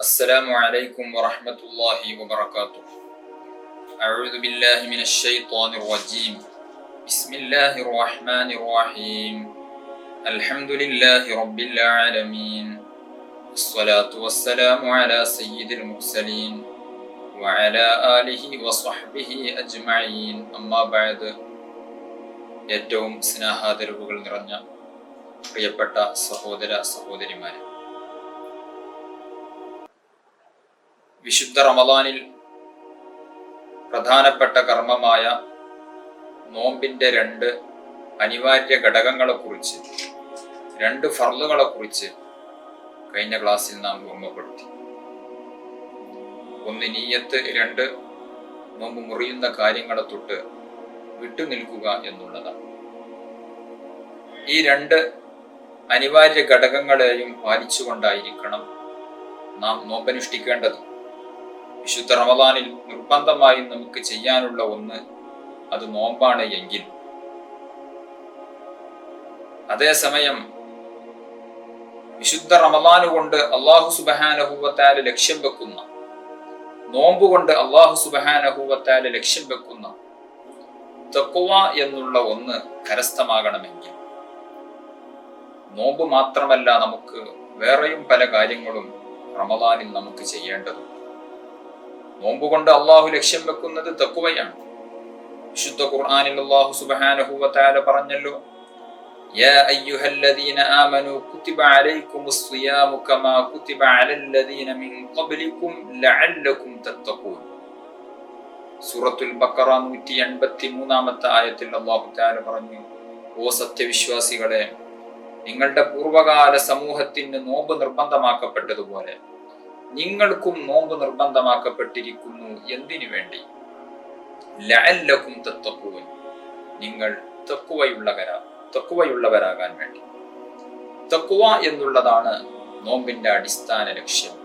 السلام عليكم ورحمة الله وبركاته. أعوذ بالله من الشيطان الرجيم. بسم الله الرحمن الرحيم. الحمد لله رب العالمين. الصلاة والسلام على سيد المرسلين وعلى آله وصحبه أجمعين. أما بعد. ഏറ്റവും സ്നേഹാദരവുകൾ നിറഞ്ഞ പ്രിയപ്പെട്ട സഹോദര സഹോദരിമാരെ, വിശുദ്ധ റമദാനിൽ പ്രധാനപ്പെട്ട കർമ്മമായ നോമ്പിന്റെ രണ്ട് അനിവാര്യ ഘടകങ്ങളെക്കുറിച്ച്, രണ്ട് ഫർളുകളെക്കുറിച്ച് കഴിഞ്ഞ ക്ലാസ്സിൽ നാം ഓർമ്മപ്പെടുത്തി. ഒന്ന് നിയ്യത്ത്, രണ്ട് നോമ്പ് മുറിയുന്ന കാര്യങ്ങളെ തൊട്ട് വിട്ടുനിൽക്കുക എന്നുള്ളതാണ്. ഈ രണ്ട് അനിവാര്യ ഘടകങ്ങളെയും പാലിച്ചുകൊണ്ടായിരിക്കണം നാം നോമ്പനുഷ്ഠിക്കേണ്ടത്. വിശുദ്ധ റമദാനിൽ നിർബന്ധമായും നമുക്ക് ചെയ്യാനുള്ള ഒന്ന് അത് നോമ്പാണ് എങ്കിൽ, അതേസമയം വിശുദ്ധ റമദാൻ കൊണ്ട് അല്ലാഹു സുബ്ഹാനഹു വ തആല ലക്ഷ്യം വെക്കുന്ന, നോമ്പ് കൊണ്ട് അല്ലാഹു സുബ്ഹാനഹു വ തആല ലക്ഷ്യം വെക്കുന്ന തഖ്വ എന്നുള്ള ഒന്ന് കരസ്ഥമാകണമെങ്കിൽ, നോമ്പ് മാത്രമല്ല, നമുക്ക് വേറെയും പല കാര്യങ്ങളും റമദാനിൽ നമുക്ക് ചെയ്യേണ്ടതുണ്ട്. നോമ്പ് കൊണ്ട് അള്ളാഹു ലക്ഷ്യം വെക്കുന്നത് തഖ്വയാണ്. വിശുദ്ധ ഖുർആനിൽ അല്ലാഹു സുബ്ഹാനഹു വ തആല പറഞ്ഞല്ലോ, യാ അയ്യുഹല്ലദീന ആമനൂ കുതിബ അലൈക്കുമുസ് സിയാമു കമാ കുതിബ അലല്ലദീന മിൻ ഖബ്ലികും ലഅല്ലകും തത്തഖൂൻ. സൂറത്തുൽ ബഖറ 183-ാമത്തെ ആയത്തിൽ അല്ലാഹു തആല പറഞ്ഞു, ഓ സത്യവിശ്വാസികളെ, നിങ്ങളുടെ പൂർവകാല സമൂഹത്തിന് നോമ്പ് നിർബന്ധമാക്കപ്പെട്ടതുപോലെ നിങ്ങൾക്കും നോമ്പ് നിർബന്ധമാക്കപ്പെട്ടിരിക്കുന്നു. എന്തിനു വേണ്ടി? ലഅല്ലകും തത്തഖൂൻ, നിങ്ങൾ തഖ്വയുള്ളവരാകാൻ വേണ്ടി. തഖ്വ എന്നുള്ളതാണ് നോമ്പിന്റെ അടിസ്ഥാന ലക്ഷ്യം.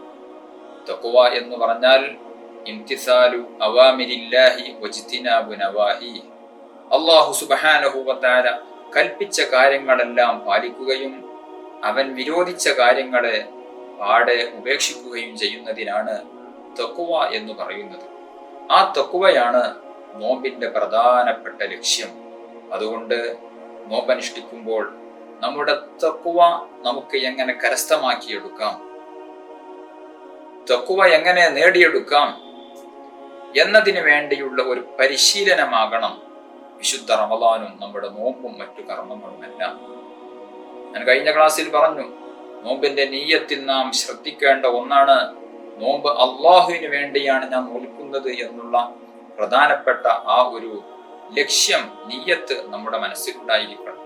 തഖ്വ എന്ന് പറഞ്ഞാൽ ഇംതിസാലു അവാമിരില്ലാഹി വജ്തിനാബു നവാഹി, അല്ലാഹു സുബ്ഹാനഹു വ തആല കൽപ്പിച്ച കാര്യങ്ങളെല്ലാം പാലിക്കുകയും അവൻ വിരോധിച്ച കാര്യങ്ങളെ പാടെ ഉപേക്ഷിക്കുകയും ചെയ്യുന്നതിനാണ് തഖ്വ എന്ന് പറയുന്നത്. ആ തഖ്വയാണ് നോമ്പിന്റെ പ്രധാനപ്പെട്ട ലക്ഷ്യം. അതുകൊണ്ട് നോമ്പനുഷ്ഠിക്കുമ്പോൾ നമ്മുടെ തഖ്വ നമുക്ക് എങ്ങനെ കരസ്ഥമാക്കിയെടുക്കാം, തഖ്വ എങ്ങനെ നേടിയെടുക്കാം എന്നതിനു വേണ്ടിയുള്ള ഒരു പരിശീലനമാകണം വിശുദ്ധ റമദാനും നമ്മുടെ നോമ്പും മറ്റു കർമ്മങ്ങളുമെല്ലാം. ഞാൻ കഴിഞ്ഞ ക്ലാസ്സിൽ പറഞ്ഞു, നോമ്പിന്റെ നിയ്യത്തിൽ നാം ശ്രദ്ധിക്കേണ്ട ഒന്നാണ്, നോമ്പ് അള്ളാഹുവിന് വേണ്ടിയാണ് ഞാൻ നോൽക്കുന്നത് എന്നുള്ള പ്രധാനപ്പെട്ട ആ ഒരു ലക്ഷ്യം, നിയ്യത്ത് നമ്മുടെ മനസ്സിലുണ്ടായിരിക്കണം.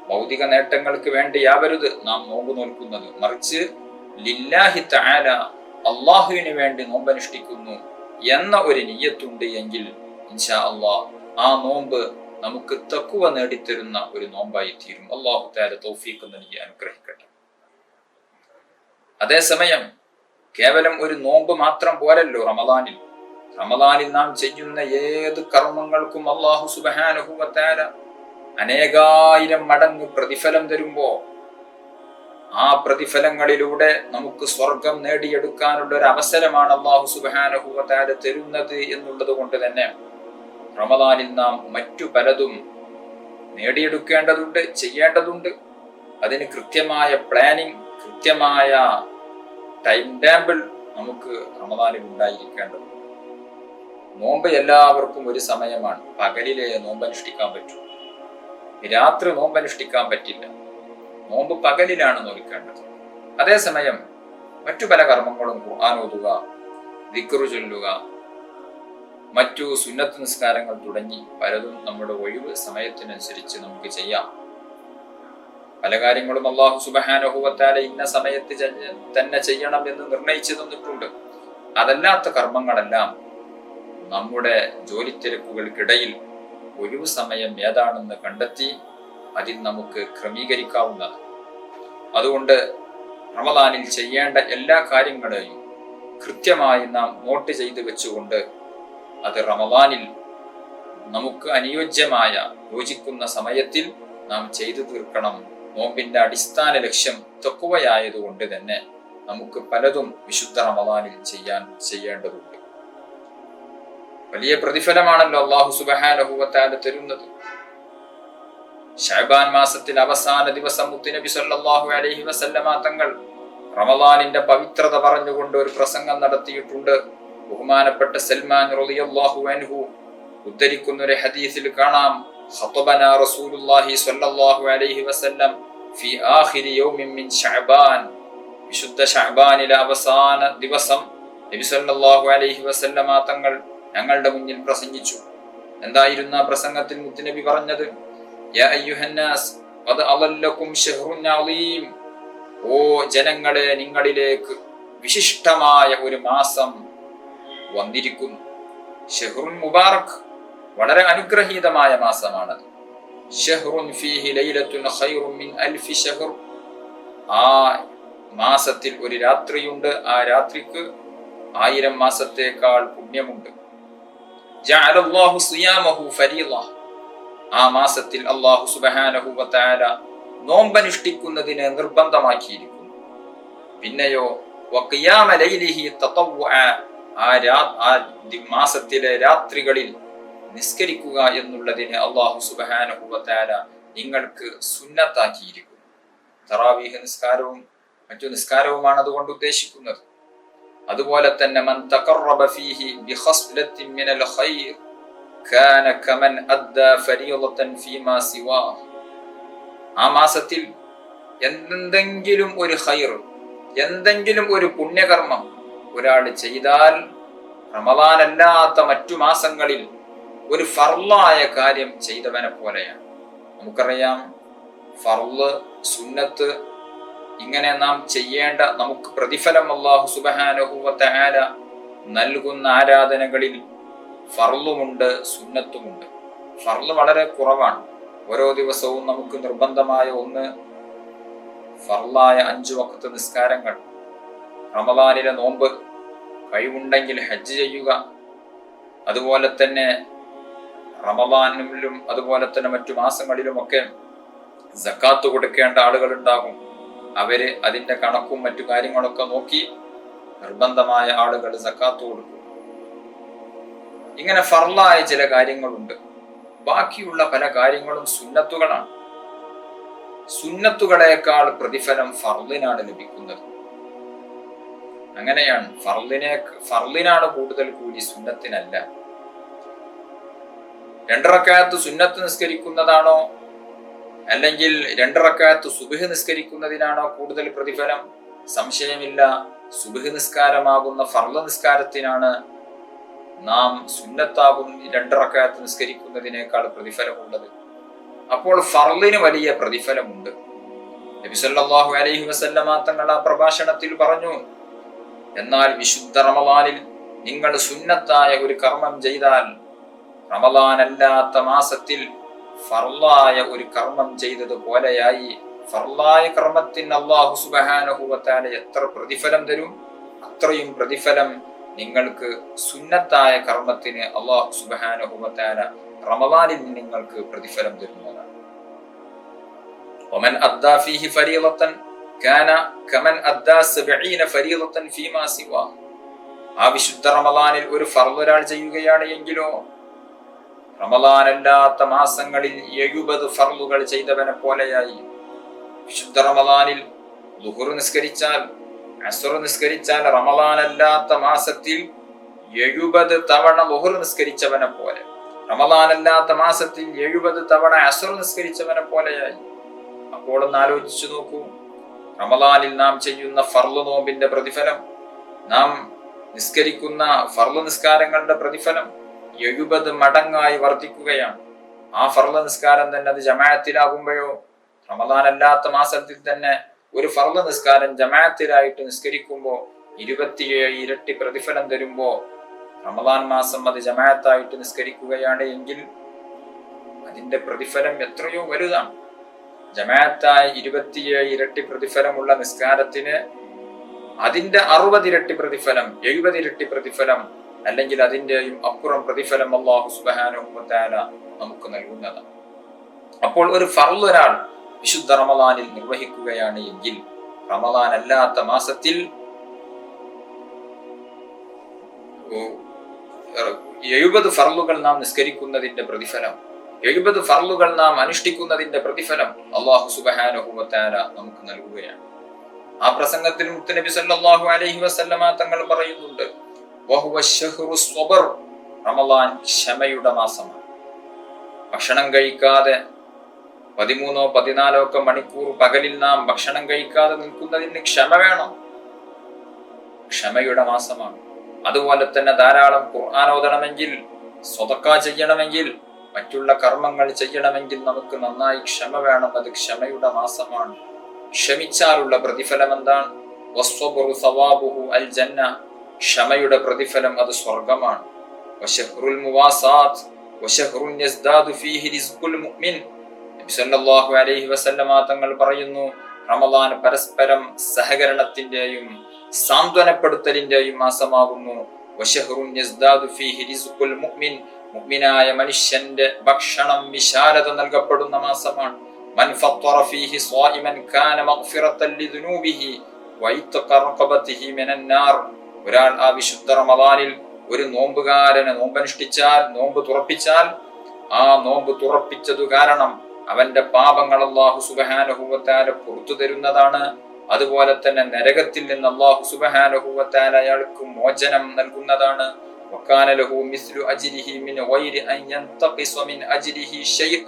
ഭൗതിക നേട്ടങ്ങൾക്ക് വേണ്ടിയാവരുത് നാം നോമ്പ് നോൽക്കുന്നത്, മറിച്ച് ലില്ലാഹി തആല, അള്ളാഹുവിന് വേണ്ടി നോമ്പനുഷ്ഠിക്കുന്നു എന്ന ഒരു നിയ്യത്തുണ്ട് എങ്കിൽ ഇൻഷാ അല്ലാഹ് ആ നോമ്പ് നമുക്ക് തഖ്വ നേടിത്തരുന്ന ഒരു നോമ്പായി തീരും. അല്ലാഹു തആല തൗഫീഖ് നൽകി അനുഗ്രഹിക്കട്ടെ. അതേസമയം കേവലം ഒരു നോമ്പ് മാത്രം പോരല്ലോ റമദാനിൽ നാം ചെയ്യുന്ന ഏത് കർമ്മങ്ങൾക്കും അല്ലാഹു സുബ്ഹാനഹു വ തആല അനേകായിരം മടങ്ങ് പ്രതിഫലം തരുമ്പോ, ആ പ്രതിഫലങ്ങളിലൂടെ നമുക്ക് സ്വർഗം നേടിയെടുക്കാനുള്ള ഒരു അവസരമാണ് അല്ലാഹു സുബ്ഹാനഹു വ തആല തരുന്നത് എന്നുള്ളത് കൊണ്ട് തന്നെ റമദാനിൽ നാം മറ്റു പലതും നേടിയെടുക്കേണ്ടതുണ്ട്, ചെയ്യേണ്ടതുണ്ട്. അതിന് കൃത്യമായ പ്ലാനിങ്, കൃത്യമായ ടൈം ടേബിൾ നമുക്ക് റമദാനിൽ ഉണ്ടായിരിക്കേണ്ടതുണ്ട്. നോമ്പ് എല്ലാവർക്കും ഒരു സമയമാണ്. പകലിലെ നോമ്പനുഷ്ഠിക്കാൻ പറ്റൂ, രാത്രി നോമ്പനുഷ്ഠിക്കാൻ പറ്റില്ല. നോമ്പ് പകലിലാണ് നോൽക്കേണ്ടത്. അതേസമയം മറ്റു പല കർമ്മങ്ങളും, ഖുർആൻ ഓതുക, ദിക്റ് ചൊല്ലുക, മറ്റു സുന്നത്ത് നിസ്കാരങ്ങൾ തുടങ്ങി പലതും നമ്മുടെ ഒഴിവ് സമയത്തിനനുസരിച്ച് നമുക്ക് ചെയ്യാം. പല കാര്യങ്ങളും അല്ലാഹു സുബ്ഹാനഹു വ തആല ഇന്ന സമയത്ത് തന്നെ ചെയ്യണം എന്ന് നിർണയിച്ചു തന്നിട്ടുണ്ട്. അതല്ലാത്ത കർമ്മങ്ങളെല്ലാം നമ്മുടെ ജോലി തിരക്കുകൾക്കിടയിൽ ഒഴിവ് സമയം ഏതാണെന്ന് കണ്ടെത്തി അതിൽ നമുക്ക് ക്രമീകരിക്കാവുന്നതാണ്. അതുകൊണ്ട് റമദാനിൽ ചെയ്യേണ്ട എല്ലാ കാര്യങ്ങളെയും കൃത്യമായി നാം നോട്ട് ചെയ്ത് വെച്ചുകൊണ്ട് അത് റമദാനിൽ നമുക്ക് അനുയോജ്യമായ, യോജിക്കുന്ന സമയത്തിൽ നാം ചെയ്തു തീർക്കണം. നോമ്പിന്റെ അടിസ്ഥാന ലക്ഷ്യം തഖ്വയായതുകൊണ്ട് തന്നെ നമുക്ക് പലതും വിശുദ്ധ റമദാനിൽ ചെയ്യേണ്ടതുണ്ട്. വലിയ പ്രതിഫലമാണല്ലോ അല്ലാഹു സുബ്ഹാനഹു വ തആല തരുന്നത്. ശഅബാൻ മാസത്തിൽ അവസാന ദിവസം മുത്തുനബി സല്ലല്ലാഹു അലൈഹി വസല്ലമ തങ്ങൾ റമദാനിന്റെ പവിത്രത പറഞ്ഞുകൊണ്ട് ഒരു പ്രസംഗം നടത്തിയിട്ടുണ്ട്. ബഹുമാനപ്പെട്ട സൽമാൻ റളിയല്ലാഹു അൻഹു ഉദ്ധരിക്കുന്ന ഒരു ഹദീസിൽ കാണാം, ഖതബനാ റസൂലുള്ളാഹി സ്വല്ലല്ലാഹു അലൈഹി വസല്ലം ഫി ആഖിരി യൗമിൻ മിൻ ശഅബാൻ. വിശുദ്ധ ശഅബാനിലെ അവസാന ദിവസം നബി സല്ലല്ലാഹു അലൈഹി വസല്ലമ തങ്ങൾ ഞങ്ങളുടെ മുന്നിൽ പ്രസംഗിച്ചു. എന്തായിരുന്നു ആ പ്രസംഗത്തിൽ മുത്തുനബി പറഞ്ഞത്? യാ അയ്യുഹന്നാസ് ഖദ് അളല്ലകും ശഹ്റുൻ അളീം. ഓ ജനങ്ങളെ, നിങ്ങളിലേക്ക് വിശിഷ്ടമായ ഒരു മാസം വന്നിരിക്കുന്നു. ഷഹ്റുൻ മുബാറക്, വളരെ അനുഗ്രഹീതമായ മാസമാണത്. ഷഹ്റുൻ ഫീഹി ലൈലത്തുൻ ഖൈറുൻ മിൻ അൽഫി ഷഹ്ർ. ആ മാസത്തിൽ ഒരു രാത്രിയുണ്ട്, ആ രാത്രിക്ക് 1000 മാസത്തേക്കാൾ പുണ്യമുണ്ട്. ജഅലല്ലാഹു സിയാമഹു ഫരീള. ആ മാസത്തിൽ അല്ലാഹു സുബ്ഹാനഹു വ തആല നോമ്പനുഷ്ഠിക്കുന്നതിനെ നിർബന്ധമാക്കിയിരിക്കുന്നു. പിന്നെയോ വഖിയാമ ലൈലിഹി തതവ്വുഅ. ആ മാസത്തിലെ രാത്രികളിൽ നിസ്കരിക്കുക എന്നുള്ളതിനെ അല്ലാഹു സുബ്ഹാനഹു വ തആല നിങ്ങൾക്ക് സുന്നത്താക്കിയിരിക്കുന്നു. തറാവീഹ് നിസ്കാരവും മറ്റു നിസ്കാരവുമാണ് അതുകൊണ്ട് ഉദ്ദേശിക്കുന്നത്. അതുപോലെ തന്നെ മൻ തഖറബ ഫീഹി ബിഖസ്ലത്തിൻ മിനൽ ഖൈർ കാന കമൻ അദ്ദാ ഫരീളതൻ ഫീമാ സിവാ. ആ മാസത്തിൽ എന്തെങ്കിലും ഒരു ഖൈർ, എന്തെങ്കിലും ഒരു പുണ്യകർമ്മം ഒരാൾ ചെയ്താൽ റമദാൻ അല്ലാത്ത മറ്റു മാസങ്ങളിൽ ഒരു ഫർളായ കാര്യം ചെയ്തവനെ പോലെയാണ്. നമുക്കറിയാം, ഫർള്, സുന്നത്ത്, ഇങ്ങനെ നാം ചെയ്യേണ്ട നമുക്ക് പ്രതിഫലം അല്ലാഹു സുബ്ഹാനഹു വ തആല നൽകുന്ന ആരാധനകളിൽ ഫർളുമുണ്ട്, സുന്നത്തുമുണ്ട്. ഫർള് വളരെ കുറവാണ്. ഓരോ ദിവസവും നമുക്ക് നിർബന്ധമായ ഒന്ന് ഫർളായ 5 വഖത്ത് നിസ്കാരങ്ങൾ, റമദാനിലെ നോമ്പ്, കഴിവുണ്ടെങ്കിൽ ഹജ്ജ് ചെയ്യുക. അതുപോലെ തന്നെ റമദാനിലും അതുപോലെ തന്നെ മറ്റു മാസങ്ങളിലുമൊക്കെ സക്കാത്ത് കൊടുക്കേണ്ട ആളുകൾ ഉണ്ടാകും. അവര് അതിന്റെ കണക്കും മറ്റു കാര്യങ്ങളൊക്കെ നോക്കി നിർബന്ധമായ ആളുകൾ സക്കാത്ത് കൊടുക്കും. ഇങ്ങനെ ഫർളായ ചില കാര്യങ്ങളുണ്ട്. ബാക്കിയുള്ള പല കാര്യങ്ങളും സുന്നത്തുകളാണ്. സുന്നത്തുകളേക്കാൾ പ്രതിഫലം ഫർളിനാണ് ലഭിക്കുന്നത്. അങ്ങനെയാണ്. ഫർളിനാണ് കൂടുതൽ കൂലി, സുന്നത്തിനല്ല. 2 റക്അത്ത് സുന്നത്ത് നിസ്കരിക്കുന്നതാണോ അല്ലെങ്കിൽ 2 റക്അത്ത് സുബ്ഹ് നിസ്കരിക്കുന്നതിനാണോ കൂടുതൽ പ്രതിഫലം? സംശയമില്ല, സുബ്ഹ് നിസ്കാരമാകുന്ന ഫർള് നിസ്കാരത്തിനാണ് നാം സുന്നത്താകുന്ന 2 റക്അത്ത് നിസ്കരിക്കുന്നതിനേക്കാൾ പ്രതിഫലമുള്ളത്. അപ്പോൾ ഫർളിന് വലിയ പ്രതിഫലമുണ്ട്. നബി സല്ലല്ലാഹു അലൈഹി വസല്ലമ തങ്ങൾ ആ പ്രഭാഷണത്തിൽ പറഞ്ഞു, എന്നാൽ വിശുദ്ധ റമദാനിൽ നിങ്ങൾ സുന്നത്തായ ഒരു കർമ്മം ചെയ്താൽ റമദാൻ അല്ലാത്ത മാസത്തിൽ ഫർളായ ഒരു കർമ്മം ചെയ്തത് പോലെയായി. ഫർളായ കർമ്മത്തിന് അല്ലാഹു സുബ്ഹാനഹു വ തആല എത്ര പ്രതിഫലം തരും, അത്രയും പ്രതിഫലം നിങ്ങൾക്ക് സുന്നത്തായ കർമ്മത്തിന് അല്ലാഹു സുബ്ഹാനഹു വ തആല റമദാനിൽ നിങ്ങൾക്ക് പ്രതിഫലം തരുന്നതാണ്. വമൻ അദ്ദാ ഫീഹി ഫരീളതൻ കാന കമൻ അദ്ദാ 70 ഫരീളതൻ ഫീമാ സിവാ. ആ വിശുദ്ധ റമദാനിൽ ഒരു ഫർള് ഒരാൾ ചെയ്യുകയാണ് എങ്കിലോ റമദാൻ അല്ലാത്ത മാസങ്ങളിൽ 70 ഫർളുകൾ ചെയ്തവനെ പോലെയായി. വിശുദ്ധ റമദാനിൽ ളുഹർ നിസ്കരിച്ചാൽ, അസ്ർ നിസ്കരിച്ചാൽ റമദാൻ അല്ലാത്ത മാസത്തിൽ 70 തവണ ളുഹർ നിസ്കരിച്ചവനെ പോലെ, റമദാൻ അല്ലാത്ത മാസത്തിൽ 70 തവണ അസ്ർ നിസ്കരിച്ചവനെ പോലെയായി. അപ്പോൾ ഒന്ന് ആലോചിച്ചു നോക്കൂ, റമദാനിൽ നാം ചെയ്യുന്ന ഫർള് നോമ്പിന്റെ പ്രതിഫലം, നാം നിസ്കരിക്കുന്ന ഫർള് നിസ്കാരങ്ങളുടെ പ്രതിഫലം 70 മടങ്ങായി വർദ്ധിക്കുകയാണ്. ആ ഫർള് നിസ്കാരം തന്നെ അത് ജമാഅത്തിലാകുമ്പോഴോ, റമദാൻ അല്ലാത്ത മാസത്തിൽ തന്നെ ഒരു ഫർള് നിസ്കാരം ജമാഅത്തിലായിട്ട് നിസ്കരിക്കുമ്പോൾ 27 ഇരട്ടി പ്രതിഫലം തരുമ്പോ, റമദാൻ മാസം അത് ജമാഅത്തായിട്ട് നിസ്കരിക്കുകയാണ് എങ്കിൽ അതിന്റെ പ്രതിഫലം എത്രയോ വലുതാണ്. ജമാഅത്തായി 27 ഇരട്ടി പ്രതിഫലമുള്ള നിസ്കാരത്തിന് അതിന്റെ 60 ഇരട്ടി പ്രതിഫലം, 70 ഇരട്ടി പ്രതിഫലം, അല്ലെങ്കിൽ അതിന്റെയും അപ്പുറം പ്രതിഫലം അല്ലാഹു സുബ്ഹാനഹു വ തആല നമുക്ക് നൽകുന്നതാണ്. അപ്പോൾ ഒരു ഫർള് ഒരാൾ വിശുദ്ധ റമദാനിൽ നിർവഹിക്കുകയാണ് എങ്കിൽ റമദാൻ അല്ലാത്ത മാസത്തിൽ 70 ഫർളുകൾ നാം നിസ്കരിക്കുന്നതിന്റെ പ്രതിഫലം, 70 ഫർളുകൾ നാം അനുഷ്ഠിക്കുന്നതിന്റെ പ്രതിഫലം അല്ലാഹു സുബ്ഹാനഹു വ തആല നമുക്ക് നൽകുകയാണ്. ആ പ്രസംഗത്തിൽ മുത്തുനബി സല്ലല്ലാഹു അലൈഹി വസല്ലമ തങ്ങൾ പറയുന്നുണ്ട്, വഹുവ ശഹ്റു സ്വബർ, റമളാൻ ക്ഷമയുടെ മാസമാണ്. ഭക്ഷണം കഴിക്കാതെ 13-14 മണിക്കൂർ പകലിൽ നാം ഭക്ഷണം കഴിക്കാതെ നിൽക്കുന്നതിന് ക്ഷമ വേണം. ക്ഷമയുടെ മാസമാണ്. അതുപോലെ തന്നെ ധാരാളം ഖുർആൻ ഓതണമെങ്കിൽ, സ്വതക്ക ചെയ്യണമെങ്കിൽ, മറ്റുള്ള കർമ്മങ്ങൾ ചെയ്യണമെങ്കിൽ നമുക്ക് നന്നായി ക്ഷമ വേണം. അത് ക്ഷമയുടെ മാസമാണ്. ക്ഷമിച്ചാലുള്ള പ്രതിഫലം എന്താണ്? വസ്വബ്റു സവാബുഹു അൽ ജന്ന, ക്ഷമയുടെ പ്രതിഫലം അത് സ്വർഗമാണ്. വശഹ്റുൽ മുവാസാത്ത് വശഹ്റുൻ യസ്ദാദു ഫീഹി റിസ്ഖുൽ മുഅ്മിൻ, നബി സല്ലല്ലാഹു അലൈഹി വസല്ലമ തങ്ങൾ പറയുന്നു, റമളാൻ പരസ്പരം സഹകരണത്തിന്റെയും സാന്ത്വനപ്പെടുത്തലിന്റെയും മാസമാകുന്നു. വശഹ്റുൻ യസ്ദാദു ഫീഹി റിസ്ഖുൽ മുഅ്മിൻ, മുഅ്മിനായ മനുഷ്യന്റെ ഭക്ഷണം വിശാലത നൽകപ്പെടുന്ന മാസമാണ്. മൻ ഫത്തറ ഫീഹി സ്വായിമൻ കാന മഗ്ഫിറത്തൻ ലിദുനൂബിഹി വഇത്ഖ റഖബതിഹി മിനൻ നാർ, ഒരാൾ ആ വിശുദ്ധ റമളാനിൽ ഒരു നോമ്പുകാരനെ നോമ്പനുഷ്ഠിച്ചാൽ, നോമ്പ് തുറപ്പിച്ചാൽ, ആ നോമ്പ് തുറപ്പിച്ചതു കാരണം അവന്റെ പാപങ്ങൾ അല്ലാഹു സുബ്ഹാനഹു വ തആല പുറത്തു തരുന്നതാണ്. അതുപോലെ തന്നെ നരകത്തിൽ നിന്ന് അല്ലാഹു സുബ്ഹാനഹു വ തആല അയാൾക്ക് മോചനം നൽകുന്നതാണ്. വകാന ലഹു മിസ്ലു അജ്രിഹി മിൻ ഗൈരി അൻ യൻതഖിസ മിൻ അജ്രിഹി ശൈഅ,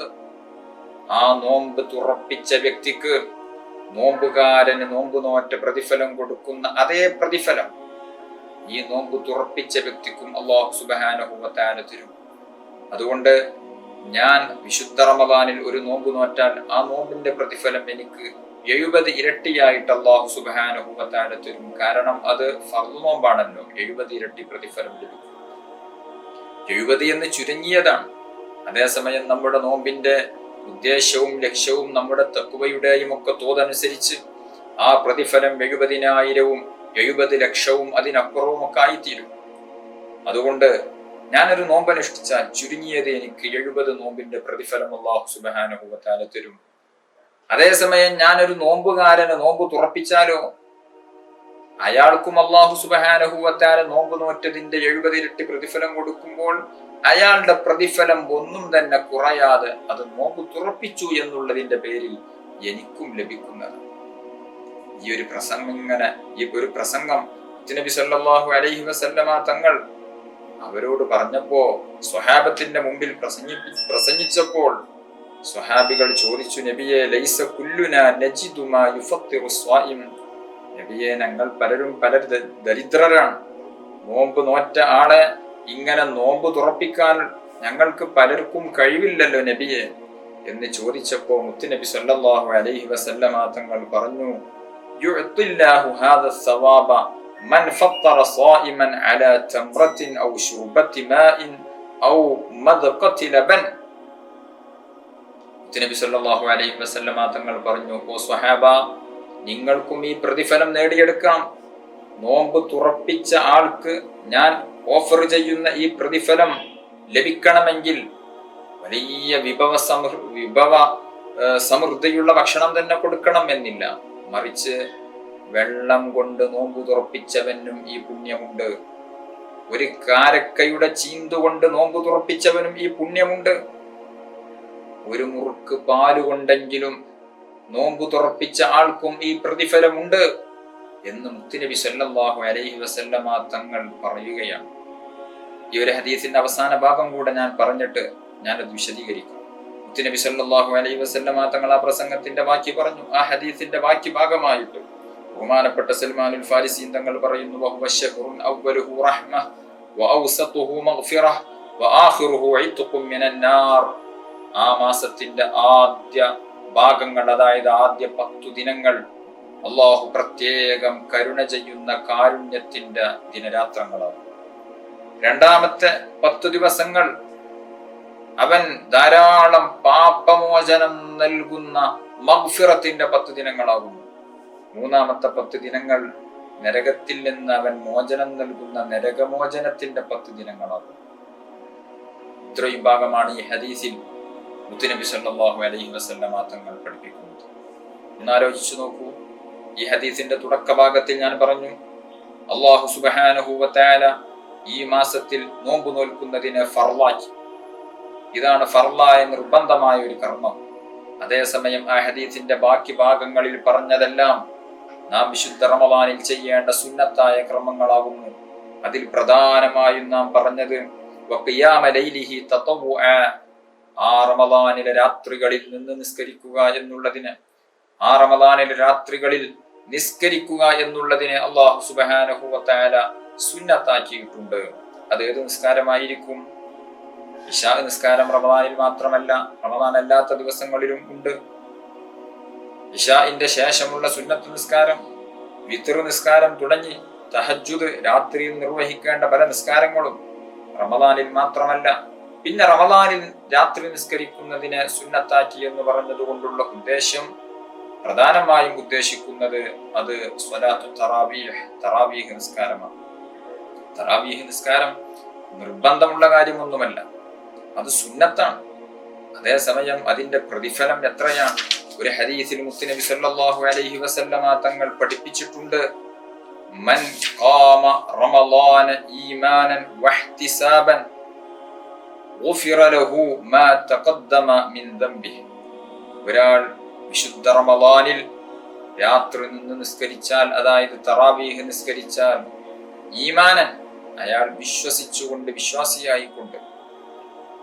ആ നോമ്പ് തുറപ്പിച്ച വ്യക്തിക്ക് നോമ്പുകാരന് നോമ്പ് നോറ്റ പ്രതിഫലം കൊടുക്കുന്ന അതേ പ്രതിഫലം ഈ നോമ്പ് തുറപ്പിച്ച വ്യക്തിക്കും അല്ലാഹു സുബ്ഹാനഹു വ തആല തരും. അതുകൊണ്ട് ഞാൻ വിശുദ്ധ റമളാനിൽ ഒരു നോമ്പ് നോറ്റാൽ ആ നോമ്പിന്റെ പ്രതിഫലം എനിക്ക് 70 ഇരട്ടിയായിട്ട് അല്ലാഹു സുബ്ഹാനഹു വ തആല തരും. കാരണം അത് ഫർള് നോമ്പാണല്ലോ, 70 ഇരട്ടി പ്രതിഫലം ലഭിക്കും. 70 എന്ന് ചുരുങ്ങിയതാണ്. അതേസമയം നമ്മുടെ നോമ്പിന്റെ ഉദ്ദേശവും ലക്ഷ്യവും നമ്മുടെ തഖ്വയുടെയും ഒക്കെ തോതനുസരിച്ച് ആ പ്രതിഫലം 70,000-ഉം 70 ലക്ഷവും അതിനപ്പുറവും ഒക്കെ ആയിത്തീരും. അതുകൊണ്ട് ഞാനൊരു നോമ്പനുഷ്ഠിച്ചാൽ ചുരുങ്ങിയത് എനിക്ക് 70 നോമ്പിന്റെ പ്രതിഫലം അല്ലാഹു സുബ്ഹാനഹു വ തആല തരും. അതേസമയം ഞാനൊരു നോമ്പുകാരന് നോമ്പ് തുറപ്പിച്ചാലോ, അയാൾക്കും അല്ലാഹു സുബ്ഹാനഹു വ തആല നോമ്പ് നോറ്റതിന്റെ 70 ഇരട്ടി പ്രതിഫലം കൊടുക്കുമ്പോൾ അയാളുടെ പ്രതിഫലം ഒന്നും തന്നെ കുറയാതെ അത് നോമ്പ് തുറപ്പിച്ചു എന്നുള്ളതിന്റെ പേരിൽ എനിക്കും ലഭിക്കുന്നതാണ്. ഈ ഒരു പ്രസംഗം നബി സല്ലല്ലാഹു അലൈഹി വസല്ലമ തങ്ങൾ അവരോട് പറഞ്ഞപ്പോ, സ്വഹാബത്തിന്റെ മുമ്പിൽ പ്രസംഗിച്ചപ്പോൾ സ്വഹാബികൾ ചോദിച്ചു, നബിയെ ലൈസ കുല്ലുനാ നജിദു മാ യുഫത്തിറു സ്വായിം, നബിയെ ഞങ്ങൾ പലരും ദരിദ്രരാണ്, നോമ്പ് നോറ്റ ആളെ ഇങ്ങനെ നോമ്പ് തുറപ്പിക്കാൻ ഞങ്ങൾക്ക് പലർക്കും കഴിവില്ലല്ലോ നബിയെ എന്ന് ചോദിച്ചപ്പോ മുത്തുനബി സല്ലല്ലാഹു അലൈഹി വസല്ലമ തങ്ങൾ പറഞ്ഞു, യുഅ്തില്ലാഹു ഹാദ സവാബ മൻ ഫത്തറ സ്വായിമൻ അലാ തംറത്തിൻ ഔ ശുർബത്തി മാഇൻ ഔ മദ്ഖത്തി ലബൻ. മുത്തുനബി സല്ലല്ലാഹു അലൈഹി വസല്ലമ തങ്ങൾ പറഞ്ഞു, ഓ സ്വഹാബ, നിങ്ങൾക്കും ഈ പ്രതിഫലം നേടിയെടുക്കാം. നോമ്പ് തുറപ്പിച്ച ആൾക്ക് ഞാൻ ഓഫർ ചെയ്യുന്ന ഈ പ്രതിഫലം ലഭിക്കണമെങ്കിൽ വലിയ വിഭവ സമൃദ്ധിയുള്ള ഭക്ഷണം തന്നെ കൊടുക്കണം എന്നില്ല. മറിച്ച് വെള്ളം കൊണ്ട് നോമ്പ് തുറപ്പിച്ചവനും ഈ പുണ്യമുണ്ട്, ഒരു കാരക്കയുടെ ചീന്തുകൊണ്ട് നോമ്പ് തുറപ്പിച്ചവനും ഈ പുണ്യമുണ്ട്, ഒരു മുറുക്ക് പാലുകൊണ്ടെങ്കിലും നോമ്പ് തുറപ്പിച്ച ആൾക്കും ഈ പ്രതിഫലമുണ്ട് എന്ന് മുത്തുനബി സല്ലല്ലാഹു അലൈഹി വസല്ലമ തങ്ങൾ പറയുകയാണ്. ഈ ഒരു ഹദീസിന്റെ അവസാന ഭാഗം കൂടെ ഞാൻ പറഞ്ഞിട്ട് ഞാനത് വിശദീകരിക്കാം. മുത്തുനബി സല്ലല്ലാഹു അലൈഹി വസല്ലമ തങ്ങൾ ആ പ്രസംഗത്തിന്റെ ബാക്കി പറഞ്ഞു. ആ ഹദീസിന്റെ ബാക്കി ഭാഗമായിട്ട് ബഹുമാനപ്പെട്ട സൽമാനുൽ ഫാരിസി തങ്ങൾ പറയുന്നു, വഹുവ ശഹ്റുൻ അവ്വലുഹു റഹ്മ വഔസതുഹു മഗ്ഫിറ വആഖിറുഹു ഇത്ഖും മിനൻ നാർ. ആ മാസത്തിന്റെ ആദ്യ ഭാഗങ്ങൾ, അതായത് ആദ്യ 10 ദിനങ്ങൾ അല്ലാഹു പ്രത്യേകം കരുണ ചെയ്യുന്ന കാരുണ്യത്തിന്റെ ദിനരാത്രങ്ങളാണ്. രണ്ടാമത്തെ 10 ദിവസങ്ങൾ അവൻ ധാരാളം പാപമോചനം നൽകുന്ന മഗ്ഫിറത്തിന്റെ 10 ദിനങ്ങളാകുന്നു. മൂന്നാമത്തെ 10 ദിനങ്ങൾ നരകത്തിൽ നിന്ന് അവൻ മോചനം നൽകുന്ന നരകമോചനത്തിന്റെ 10 ദിനങ്ങളാകുന്നു. ഇത്രയും ഭാഗമാണ് ഈ ഹദീസിൽ മുത്തുനബി സല്ലല്ലാഹു അലൈഹി വസല്ലമ തങ്ങൾ പഠിപ്പിക്കുന്നത്. ഒന്നാലോചിച്ചു നോക്കൂ. ഈ ഹദീസിന്റെ തുടക്ക ഭാഗത്തിൽ ഞാൻ പറഞ്ഞു, അല്ലാഹു സുബ്ഹാനഹു വ തആല ഈ മാസത്തിൽ നോമ്പ് നോൽക്കുന്നതിനെ ഫർളാക്കി. ഇതാണ് ഫർളായ നിർബന്ധമായ ഒരു കർമ്മം. അതേസമയം ആ ഹദീസിന്റെ ബാക്കി ഭാഗങ്ങളിൽ പറഞ്ഞതെല്ലാം നാം വിശുദ്ധ റമളാനിൽ ചെയ്യേണ്ട സുന്നത്തായ കർമ്മങ്ങളാകുന്നു. അതിൽ പ്രധാനമായും നാം പറഞ്ഞത് വഖിയാമ ലൈലിഹി തതവ്വുഅ, ആ റമളാനിലെ രാത്രികളിൽ നിന്ന് നിസ്കരിക്കുക എന്നുള്ളതിന്, ആ റമളാനിലെ രാത്രികളിൽ നിസ്കരിക്കുക എന്നുള്ളതിനെ അല്ലാഹു സുബ്ഹാനഹു വ തആല സുന്നത്താക്കിയിട്ടുണ്ട്. അത് ഏത് നിസ്കാരമായിരിക്കും? ഇശാ നിസ്കാരം റമളാനിൽ മാത്രമല്ല, റമളാൻ അല്ലാത്ത ദിവസങ്ങളിലും ഉണ്ട്. ഇശാഇന്റെ ശേഷമുള്ള സുന്നത്ത് നിസ്കാരം, വിത്ർ നിസ്കാരം തുടങ്ങി തഹജ്ജുദ്, രാത്രിയിൽ നിർവഹിക്കേണ്ട പല നിസ്കാരങ്ങളും റമളാനിൽ മാത്രമല്ല. പിന്നെ റമളാനിൽ രാത്രി നിസ്കരിക്കുന്നതിനെ സുന്നത്താക്കി എന്ന് പറഞ്ഞതുകൊണ്ടുള്ള ഉദ്ദേശം, പ്രധാനമായും ഉദ്ദേശിക്കുന്നത് അത് സ്വലാത്തു തറാവീഹ് നിസ്കാരമാണ്. തറാവീഹ് നിസ്കാരം നിർബന്ധമുള്ള കാര്യമൊന്നുമല്ല, അത് സുന്നത്താണ്. അതേസമയം അതിന്റെ പ്രതിഫലം എത്രയാണ്? ഒരു ഹദീസിൽ മുത്തുനബി സല്ലല്ലാഹു അലൈഹി വസല്ലമ തങ്ങൾ പഠിപ്പിച്ചിട്ടുണ്ട്, മൻ ഖാമ റമളാന ഈമാനൻ വഹ്തിസാബൻ ഗുഫിറ ലഹു മാ തഖദ്ദമ മിൻ ദംബിഹി. ഒരാൾ വിശുദ്ധ റമളാനിൽ രാത്രി നിന്ന് നിസ്കരിച്ചാൽ, അതായത് തറാവീഹ് നിസ്കരിച്ചാൽ, ഈമാനൻ അയാൾ വിശ്വസിച്ചുകൊണ്ട്, വിശ്വാസിയായിക്കൊണ്ട്,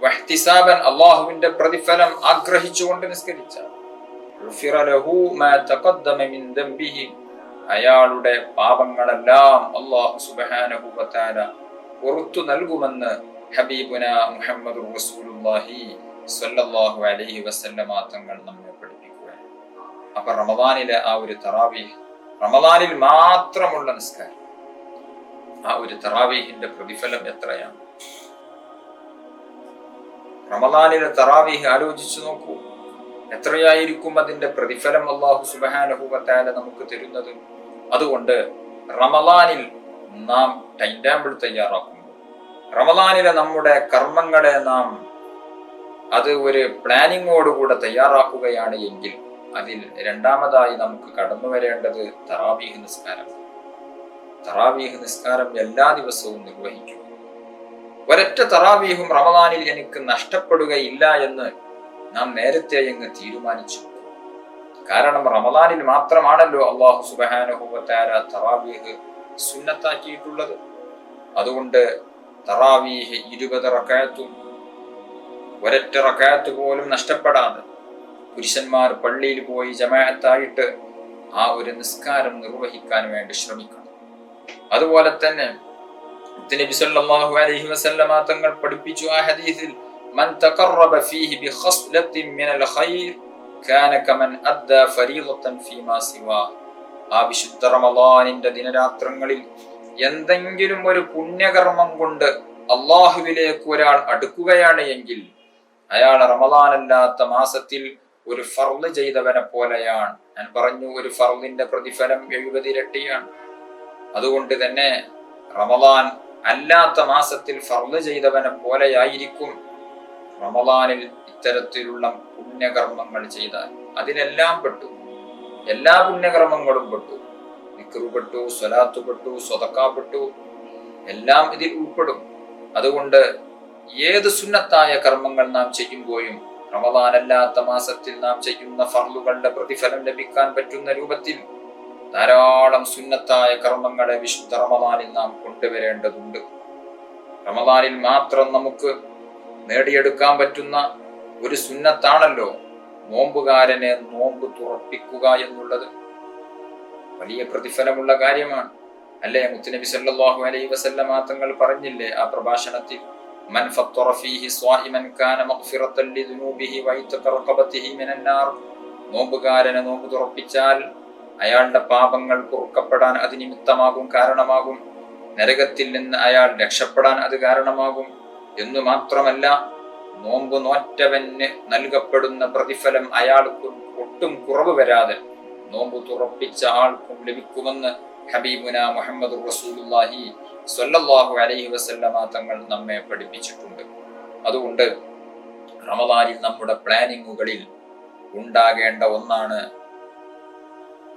വഹ്തിസാബൻ അല്ലാഹുവിന്റെ പ്രതിഫലം ആഗ്രഹിച്ചുകൊണ്ട് നിസ്കരിച്ചാൽ, ഗുഫിറ ലഹു മാ തഖദ്ദമ മിൻ ദംബിഹി, അയാളുടെ പാപങ്ങളെല്ലാം അല്ലാഹു സുബ്ഹാനഹു വ തആല പുറത്തു നൽകുമെന്ന് ഹബീബുന മുഹമ്മദുർ റസൂലുള്ളാഹി സ്വല്ലല്ലാഹു അലൈഹി വസല്ലമ തങ്ങൾ നമ്മെ പഠിപ്പിക്കുകയാണ്. അപ്പൊ റമളാനിലെ ആ ഒരു തറാവീഹ്, റമളാനിൽ മാത്രമുള്ള നിസ്കാരം, ആ ഒരു തറാവീഹിന്റെ പ്രതിഫലം എത്രയാണ്? റമളാനിലെ തറാവീഹ് ആലോചിച്ചു നോക്കൂ, എത്രയായിരിക്കും അതിന്റെ പ്രതിഫലം അല്ലാഹു സുബ്ഹാനഹു വ തആല നമുക്ക് തരുന്നത്. അതുകൊണ്ട് റമളാനിൽ നാം ടൈം ടേബിൾ തയ്യാറാക്കുമ്പോൾ, റമളാനിലെ നമ്മുടെ കർമ്മങ്ങളെ നാം അത് ഒരു പ്ലാനിങ്ങോടുകൂടെ തയ്യാറാക്കുകയാണ് എങ്കിൽ, അതിൽ രണ്ടാമതായി നമുക്ക് കടന്നു വരേണ്ടത് തറാവീഹ് നിസ്കാരം. തറാവീഹ് നിസ്കാരം എല്ലാ ദിവസവും നിർവഹിക്കും. ഒരൊറ്റ തറാവീഹും റമളാനിൽ എനിക്ക് നഷ്ടപ്പെടുകയില്ല എന്ന് നാം നേരത്തെ അങ്ങ് തീരുമാനിച്ചു. കാരണം റമളാനിൽ മാത്രമാണല്ലോ അല്ലാഹു സുബ്ഹാനഹു വ തആല തറാവീഹ് സുന്നത്താക്കിയിട്ടുള്ളത്. അതുകൊണ്ട് തറാവീഹ് 20 റക്അത്തും ഒരൊറ്റ റക്അത്ത് പോലും നഷ്ടപ്പെടാതെ പുരുഷന്മാർ പള്ളിയിൽ പോയി ജമാഅത്തായിട്ട് ആ ഒരു നിസ്കാരം നിർവഹിക്കാൻ വേണ്ടി ശ്രമിക്കണം. അതുപോലെ തന്നെ നബി സല്ലല്ലാഹു അലൈഹി വസല്ലമ തങ്ങൾ പഠിപ്പിച്ചു ആ ഹദീസിൽ, മൻ തഖറബ ഫീഹി ബിഖസ്ലത്തിൻ മിനൽ ഖൈർ കാന കമൻ അദ്ദ ഫരീളതൻ ഫീമാ സിവാ. ആ വിശുദ്ധ റമളാനിന്റെ ദിനരാത്രങ്ങളിൽ എന്തെങ്കിലും ഒരു പുണ്യകർമ്മം കൊണ്ട് അല്ലാഹുവിലേക്ക് ഒരാൾ അടുക്കുകയാണ് എങ്കിൽ, അയാൾ റമളാൻ അല്ലാത്ത മാസത്തിൽ ഒരു ഫർള് ചെയ്തവനെ പോലെയാണ്. ഞാൻ പറഞ്ഞു, ഒരു ഫർളിന്റെ പ്രതിഫലം 70 ഇരട്ടിയാണ്. അതുകൊണ്ട് തന്നെ റമളാൻ അല്ലാത്ത മാസത്തിൽ ഫർള് ചെയ്തവനെ പോലെയായിരിക്കും റമളാനിൽ ഇത്തരത്തിലുള്ള പുണ്യകർമ്മങ്ങൾ ചെയ്താൽ. അതിലെല്ലാം പെട്ടു, എല്ലാ പുണ്യകർമ്മങ്ങളും പെട്ടു. ദിക്ർ പെട്ടു, സ്വലാത്ത് പെട്ടു, സ്വതക്ക പെട്ടു, എല്ലാം ഇതിൽ ഉൾപ്പെടും. അതുകൊണ്ട് ഏത് സുന്നത്തായ കർമ്മങ്ങൾ നാം ചെയ്യുമ്പോഴും റമളാൻ അല്ലാത്ത മാസത്തിൽ നാം ചെയ്യുന്ന ഫർളുകളുടെ പ്രതിഫലം ലഭിക്കാൻ പറ്റുന്ന രൂപത്തിൽ ധാരാളം സുന്നത്തായ കർമ്മങ്ങളെ വിശുദ്ധ റമളാനിൽ നാം കൊണ്ടുവരേണ്ടതുണ്ട്. റമളാനിൽ മാത്രം നമുക്ക് നേടിയെടുക്കാൻ പറ്റുന്ന ഒരു സുന്നത്താണല്ലോ നോമ്പുകാരനെ നോമ്പ് തുറപ്പിക്കുക എന്നുള്ളത്. വലിയ പ്രതിഫലമുള്ള കാര്യമാണ് അല്ലേ? മുത്തുനബി സല്ലല്ലാഹു അലൈഹി വസല്ലമ തങ്ങൾ പറഞ്ഞില്ലേ ആ പ്രഭാഷണത്തിൽ, മൻ ഫത്തറ ഫീഹി സ്വായിമൻ കാന മഗ്ഫിറത്തൻ ലിദുനൂബിഹി വഇതഖ റഖബതിഹി മിനൻ നാർ. നോമ്പുകാരനെ നോമ്പ് തുറപ്പിച്ചാൽ അയാളുടെ പാപങ്ങൾ പൊറുക്കപ്പെടാൻ അത് നിമിത്തമാകും, കാരണമാകും. നരകത്തിൽ നിന്ന് അയാൾ രക്ഷപ്പെടാൻ അത് കാരണമാകും. എന്നു മാത്രമല്ല, നോമ്പ് നോറ്റവന് നൽകപ്പെടുന്ന പ്രതിഫലം അയാൾക്ക് ഒട്ടും കുറവ് വരാതെ നോമ്പ് തുറപ്പിച്ച ആൾക്കും ലഭിക്കുമെന്ന് ഹബീബുന മുഹമ്മദുർ റസൂലുള്ളാഹി സ്വല്ലല്ലാഹു അലൈഹി വസല്ലമ തങ്ങൾ നമ്മെ പഠിപ്പിച്ചിട്ടുണ്ട്. അതുകൊണ്ട് റമളാനിൽ നമ്മുടെ പ്ലാനിങ്ങുകളിൽ ഉണ്ടാകേണ്ട ഒന്നാണ്,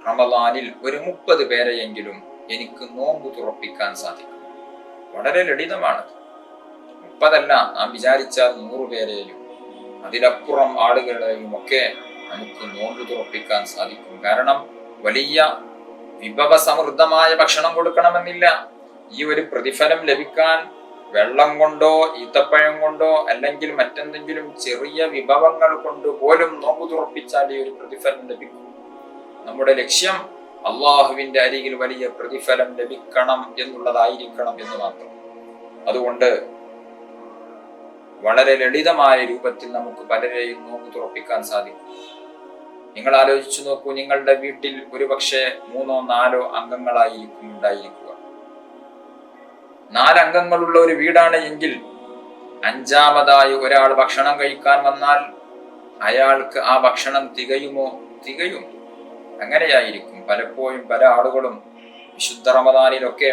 റമളാനിൽ ഒരു 30 പേരെയെങ്കിലും എനിക്ക് നോമ്പ് തുറപ്പിക്കാൻ സാധിക്കും. വളരെ ലളിതമാണ്. 30 നാം വിചാരിച്ചാൽ 100 പേരെയും അതിലപ്പുറം ആളുകളെയും ഒക്കെ നമുക്ക് നോമ്പ് തുറപ്പിക്കാൻ സാധിക്കും. കാരണം വലിയ വിഭവസമൃദ്ധമായ ഭക്ഷണം കൊടുക്കണമെന്നില്ല. ഈ ഒരു പ്രതിഫലം ലഭിക്കാൻ വെള്ളം കൊണ്ടോ ഈത്തപ്പഴം കൊണ്ടോ അല്ലെങ്കിൽ മറ്റെന്തെങ്കിലും ചെറിയ വിഭവങ്ങൾ കൊണ്ട് പോലും നോമ്പ് തുറപ്പിച്ചാൽ ഈ ഒരു പ്രതിഫലം ലഭിക്കും. നമ്മുടെ ലക്ഷ്യം അള്ളാഹുവിന്റെ അരികിൽ വലിയ പ്രതിഫലം ലഭിക്കണം എന്നുള്ളതായിരിക്കണം എന്ന് മാത്രം. അതുകൊണ്ട് വളരെ ലളിതമായ രൂപത്തിൽ നമുക്ക് പലരെയും നോമ്പ് തുറപ്പിക്കാൻ സാധിക്കും. നിങ്ങൾ ആലോചിച്ചു നോക്കൂ, നിങ്ങളുടെ വീട്ടിൽ ഒരുപക്ഷെ 3 or 4 അംഗങ്ങളായിരിക്കും ഉണ്ടായിരിക്കുക. 4 അംഗങ്ങളുള്ള ഒരു വീടാണ് എങ്കിൽ 5ാമതായി ഒരാൾ ഭക്ഷണം കഴിക്കാൻ വന്നാൽ അയാൾക്ക് ആ ഭക്ഷണം തികയുമോ? തികയും. അങ്ങനെയായിരിക്കും പലപ്പോഴും പല ആളുകളും വിശുദ്ധ റമദാനിലൊക്കെ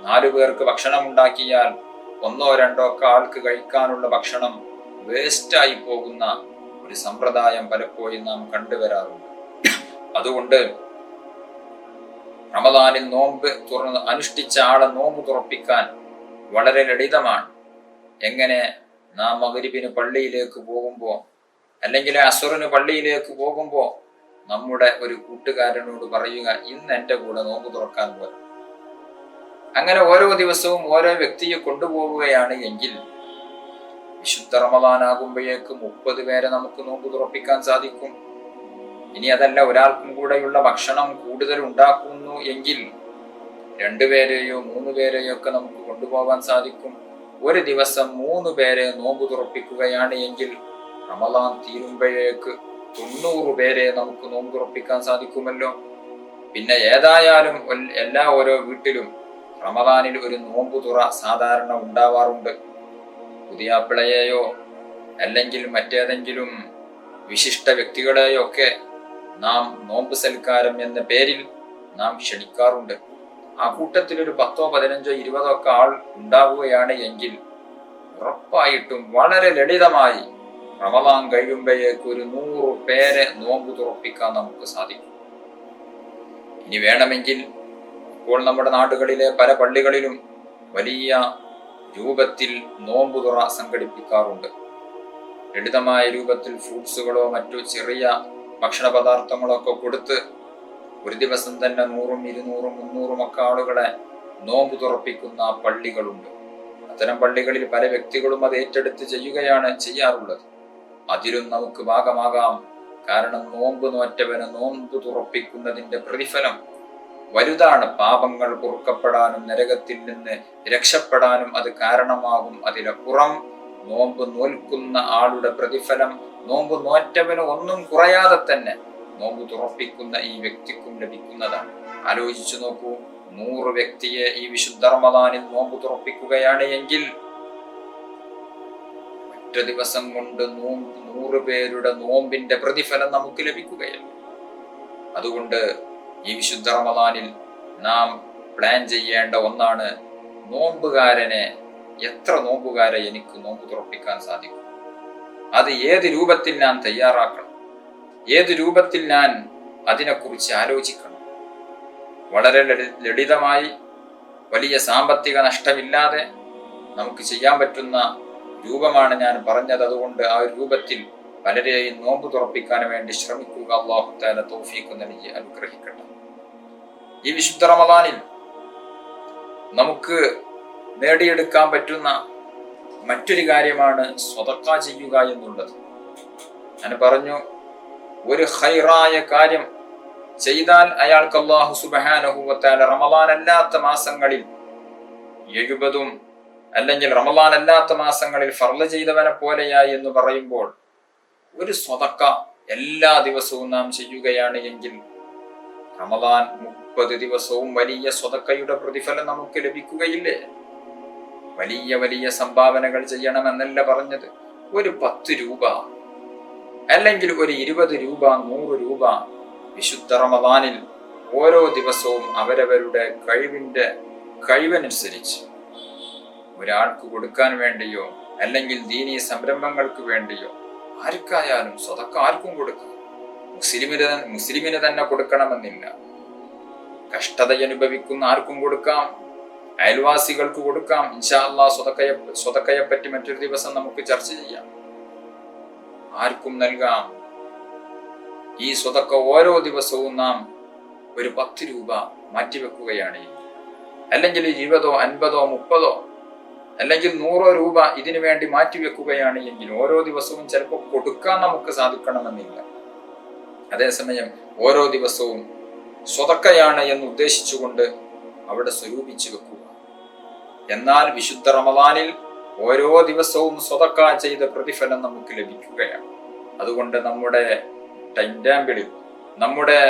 4 പേർക്ക് ഭക്ഷണം ഉണ്ടാക്കിയാൽ 1 or 2 ഒക്കെ ആൾക്ക് കഴിക്കാനുള്ള ഭക്ഷണം വേസ്റ്റായി പോകുന്ന ഒരു സമ്പ്രദായം പലപ്പോഴും നാം കണ്ടുവരാറുണ്ട്. അതുകൊണ്ട് റമദാനിൽ നോമ്പ് അനുഷ്ഠിച്ച ആളെ നോമ്പ് തുറപ്പിക്കാൻ വളരെ ലളിതമാണ്. എങ്ങനെ? നാം മഗ്‌രിബിന് പള്ളിയിലേക്ക് പോകുമ്പോൾ അല്ലെങ്കിൽ അസ്റിന് പള്ളിയിലേക്ക് പോകുമ്പോൾ നമ്മുടെ ഒരു കൂട്ടുകാരനോട് പറയുക, ഇന്ന് എൻ്റെ കൂടെ നോമ്പ് തുറക്കാൻ പോലെ. അങ്ങനെ ഓരോ ദിവസവും ഓരോ വ്യക്തിയെ കൊണ്ടുപോവുകയാണ് എങ്കിൽ വിശുദ്ധ റമദാനാകുമ്പോഴേക്ക് 30 പേരെ നമുക്ക് നോമ്പ് തുറപ്പിക്കാൻ സാധിക്കും. ഇനി അതല്ല, ഒരാൾക്കും കൂടെയുള്ള ഭക്ഷണം കൂടുതൽ ഉണ്ടാക്കുന്നു എങ്കിൽ 2 പേരെയോ 3 പേരെയോ ഒക്കെ നമുക്ക് കൊണ്ടുപോകാൻ സാധിക്കും. ഒരു ദിവസം 3 പേരെ നോമ്പ് തുറപ്പിക്കുകയാണ് എങ്കിൽ റമദാൻ തീരുമ്പോഴേക്ക് 90 പേരെ നമുക്ക് നോമ്പ് തുറപ്പിക്കാൻ സാധിക്കുമല്ലോ. പിന്നെ ഏതായാലും എല്ലാ ഓരോ വീട്ടിലും റമദാനിൽ ഒരു നോമ്പ് തുറ സാധാരണ ഉണ്ടാവാറുണ്ട്. പുതിയാപ്പിളയെയോ അല്ലെങ്കിൽ മറ്റേതെങ്കിലും വിശിഷ്ട വ്യക്തികളെയോ ഒക്കെ നാം നോമ്പ് സൽക്കാരം എന്ന പേരിൽ നാം ക്ഷണിക്കാറുണ്ട്. ആ കൂട്ടത്തിൽ ഒരു 10, 15, 20 ഒക്കെ ആൾ ഉണ്ടാവുകയാണ് എങ്കിൽ ഉറപ്പായിട്ടും വളരെ ലളിതമായി റമദാൻ കഴിയുമ്പോഴേക്ക് ഒരു 100 പേരെ നോമ്പ് തുറപ്പിക്കാൻ നമുക്ക് സാധിക്കും. ഇനി വേണമെങ്കിൽ ഇപ്പോൾ നമ്മുടെ നാടുകളിലെ പല പള്ളികളിലും വലിയ രൂപത്തിൽ നോമ്പ് തുറ സംഘടിപ്പിക്കാറുണ്ട്. ലളിതമായ രൂപത്തിൽ ഫ്രൂട്ട്സുകളോ മറ്റു ചെറിയ ഭക്ഷണ പദാർത്ഥങ്ങളൊക്കെ കൊടുത്ത് ഒരു ദിവസം തന്നെ 100, 200, 300 ഒക്കെ ആളുകളെ നോമ്പ് തുറപ്പിക്കുന്ന പള്ളികളുണ്ട്. അത്തരം പള്ളികളിൽ പല വ്യക്തികളും അത് ഏറ്റെടുത്ത് ചെയ്യുകയാണ് ചെയ്യാറുള്ളത്. അതിലും നമുക്ക് ഭാഗമാകാം. കാരണം നോമ്പ് നോറ്റവന് നോമ്പ് തുറപ്പിക്കുന്നതിന്റെ പ്രതിഫലം വലുതാണ്. പാപങ്ങൾ പൊറുക്കപ്പെടാനും നരകത്തിൽ നിന്ന് രക്ഷപ്പെടാനും അത് കാരണമാകും. അതിലപ്പുറം നോമ്പ് നോൽക്കുന്ന ആളുടെ പ്രതിഫലം നോമ്പ് നോറ്റവന് ഒന്നും കുറയാതെ തന്നെ നോമ്പ് തുറപ്പിക്കുന്ന ഈ വ്യക്തിക്കും ലഭിക്കുന്നതാണ്. ആലോചിച്ചു നോക്കൂ, 100 വ്യക്തിയെ ഈ വിശുദ്ധ റമദാനിൽ നോമ്പ് തുറപ്പിക്കുകയാണ് എങ്കിൽ ഒറ്റ ദിവസം കൊണ്ട് 100 പേരുടെ നോമ്പിന്റെ പ്രതിഫലം നമുക്ക് ലഭിക്കുകയല്ല. അതുകൊണ്ട് ഈ വിശുദ്ധ റമദാനിൽ നാം പ്ലാൻ ചെയ്യേണ്ട ഒന്നാണ്, നോമ്പുകാരനെ എത്ര നോമ്പുകാരെ എനിക്ക് നോമ്പ് തുറപ്പിക്കാൻ സാധിക്കും, അത് ഏത് രൂപത്തിൽ ഞാൻ തയ്യാറാക്കണം, ഏത് രൂപത്തിൽ ഞാൻ അതിനെക്കുറിച്ച് ആലോചിക്കണം. വളരെ ലളിതമായി വലിയ സാമ്പത്തിക നഷ്ടമില്ലാതെ നമുക്ക് ചെയ്യാൻ പറ്റുന്ന രൂപമാണ് ഞാൻ പറഞ്ഞത്. അതുകൊണ്ട് ആ രൂപത്തിൽ പലരെയും നോമ്പ് തുറപ്പിക്കാൻ വേണ്ടി ശ്രമിക്കുക. അല്ലാഹു തആല തൗഫീഖ് നൽകി അനുഗ്രഹിക്കട്ടെ. ഈ വിശുദ്ധ റമദാനിൽ നമുക്ക് നേടിയെടുക്കാൻ പറ്റുന്ന മറ്റൊരു കാര്യമാണ് സ്വതക്ക ചെയ്യുക എന്നുള്ളത്. ഞാൻ പറഞ്ഞു, ഒരു ഖൈറായ കാര്യം ചെയ്താൽ അയാൾക്ക് അല്ലാഹു സുബ്ഹാനഹു വ തആല റമദാൻ അല്ലാത്ത മാസങ്ങളിൽ 70 അല്ലെങ്കിൽ റമദാൻ അല്ലാത്ത മാസങ്ങളിൽ ഫർള് ചെയ്തവനെ പോലെയായി എന്ന് പറയുമ്പോൾ, ഒരു സ്വതക്ക എല്ലാ ദിവസവും നാം ചെയ്യുകയാണ് എങ്കിൽ റമദാൻ 30 ദിവസവും വലിയ സ്വതക്കയുടെ പ്രതിഫലം നമുക്ക് ലഭിക്കുകയില്ലേ? വലിയ വലിയ സംഭാവനകൾ ചെയ്യണമെന്നല്ല പറഞ്ഞത്. ഒരു 10 രൂപ അല്ലെങ്കിൽ ഒരു 20 രൂപ, 100 രൂപ വിശുദ്ധ റമദാനിൽ ഓരോ ദിവസവും അവരവരുടെ കഴിവനുസരിച്ച് ഒരാൾക്ക് കൊടുക്കാൻ വേണ്ടിയോ അല്ലെങ്കിൽ ദീനീ സംരംഭങ്ങൾക്ക് വേണ്ടിയോ ആർക്കായാലും സ്വതക്ക ആർക്കും കൊടുക്കാം. മുസ്ലിമിന് തന്നെ കൊടുക്കണമെന്നില്ല. കഷ്ടത അനുഭവിക്കുന്ന ആർക്കും കൊടുക്കാം. അയൽവാസികൾക്ക് കൊടുക്കാം. ഇൻഷാ അല്ലാഹ് സ്വതക്കയെ പറ്റി മറ്റൊരു ദിവസം നമുക്ക് ചർച്ച ചെയ്യാം. ആർക്കും നൽകാം. ഈ സ്വതക്ക ഓരോ ദിവസവും നാം ഒരു 10 രൂപ മാറ്റിവെക്കുകയാണ്, അല്ലെങ്കിൽ 20, 50, 30 അല്ലെങ്കിൽ 100 രൂപ ഇതിനു വേണ്ടി മാറ്റിവെക്കുകയാണ് എങ്കിൽ ഓരോ ദിവസവും ചിലപ്പോൾ കൊടുക്കാൻ നമുക്ക് സാധിക്കണമെന്നില്ല. അതേസമയം ഓരോ ദിവസവും സ്വതക്കയാണ് എന്ന് ഉദ്ദേശിച്ചുകൊണ്ട് അവിടെ സ്വരൂപിച്ചു വെക്കുക. എന്നാൽ വിശുദ്ധ റമദാനിൽ ഓരോ ദിവസവും സ്വതക്ക ചെയ്ത പ്രതിഫലം നമുക്ക് ലഭിക്കുകയാണ്. അതുകൊണ്ട് നമ്മുടെ ടൈം ടേബിളിൽ, നമ്മുടെ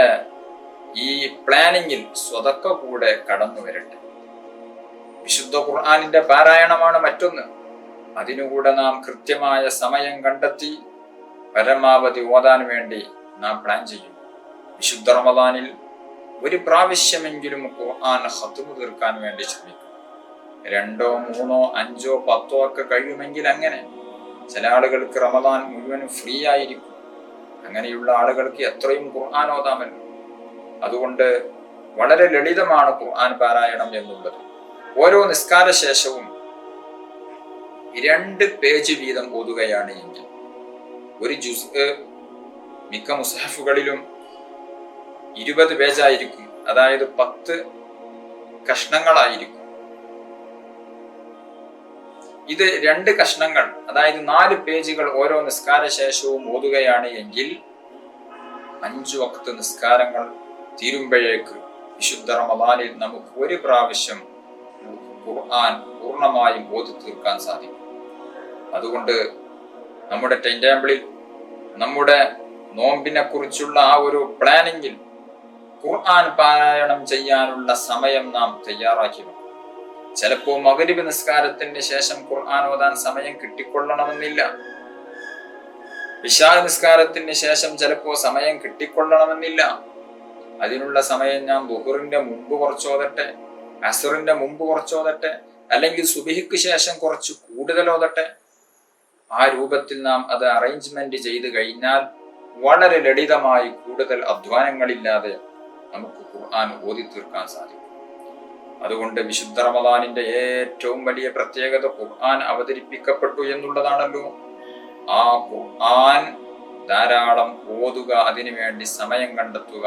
ഈ പ്ലാനിങ്ങിൽ സ്വതക്ക കൂടെ കടന്നു വരട്ടെ. വിശുദ്ധ ഖുർആനിന്റെ പാരായണമാണ് മറ്റൊന്ന്. അതിനുകൂടെ നാം കൃത്യമായ സമയം കണ്ടെത്തി പരമാവധി ഓതാൻ വേണ്ടി നാം പ്ലാൻ ചെയ്യും. വിശുദ്ധ റമദാനിൽ ഒരു പ്രാവശ്യമെങ്കിലും ഖുർആൻ ഖത്മ് തീർക്കാൻ വേണ്ടി ശ്രമിക്കും. 2, 3, 5, 10 ഒക്കെ കഴിയുമെങ്കിൽ അങ്ങനെ. ചില ആളുകൾക്ക് റമദാൻ മുഴുവനും ഫ്രീ ആയിരിക്കും. അങ്ങനെയുള്ള ആളുകൾക്ക് എത്രയും ഖുർആൻ ഓതാമല്ലോ. അതുകൊണ്ട് വളരെ ലളിതമാണ് ഖുർആൻ പാരായണം എന്നുള്ളത്. ഓരോ നിസ്കാര ശേഷവും 2 പേജ് വീതം ഓതുകയാണ് എങ്കിൽ ഒരു ജുസ് മിക്ക മുസ്ഹഫുകളിലും 20 പേജായിരിക്കും. അതായത് 10 കഷ്ണങ്ങളായിരിക്കും. ഇത് 2 കഷ്ണങ്ങൾ, അതായത് 4 പേജുകൾ ഓരോ നിസ്കാര ശേഷവും ഓതുകയാണ് എങ്കിൽ 5 വഖ്ത് നിസ്കാരങ്ങൾ തീരുമ്പോഴേക്ക് വിശുദ്ധ റമദാനിൽ നമുക്ക് ഒരു പ്രാവശ്യം ഖുർആൻ പൂർണ്ണമായും ഓതി തീർക്കാൻ സാധിക്കും. അതുകൊണ്ട് നമ്മുടെ ടൈം ടേബിളിൽ, നമ്മുടെ നോമ്പിനെ കുറിച്ചുള്ള ആ ഒരു പ്ലാനിങ്ങിൽ ഖുർആൻ പാരായണം ചെയ്യാനുള്ള സമയം നാം തയ്യാറാക്കി വെക്കണം. ചിലപ്പോൾ മഗ്‌രിബ് നിസ്കാരത്തിന് ശേഷം ഖുർആൻ ഓതാൻ സമയം കിട്ടിക്കൊള്ളണമെന്നില്ല. ഇശാ നിസ്കാരത്തിന് ശേഷം ചിലപ്പോൾ സമയം കിട്ടിക്കൊള്ളണമെന്നില്ല. അതിനുള്ള സമയം ഞാൻ ദുഹറിന്റെ മുമ്പ് കുറച്ചോതട്ടെ, അസറിന്റെ മുമ്പ് കുറച്ചോതട്ടെ, അല്ലെങ്കിൽ സുബഹിക്ക് ശേഷം കുറച്ച് കൂടുതൽ ഓതട്ടെ. ആ രൂപത്തിൽ നാം അത് അറേഞ്ച്മെന്റ് ചെയ്ത് കഴിഞ്ഞാൽ വളരെ ലളിതമായി, കൂടുതൽ അധ്വാനങ്ങളില്ലാതെ നമുക്ക് ഖുർആൻ ഓതി തീർക്കാൻ സാധിക്കും. അതുകൊണ്ട് വിശുദ്ധ റമദാനിന്റെ ഏറ്റവും വലിയ പ്രത്യേകത ഖുർആൻ അവതരിപ്പിക്കപ്പെട്ടു എന്നുള്ളതാണല്ലോ. ആ ഖുർആൻ ധാരാളം ഓതുക, അതിനുവേണ്ടി സമയം കണ്ടെത്തുക.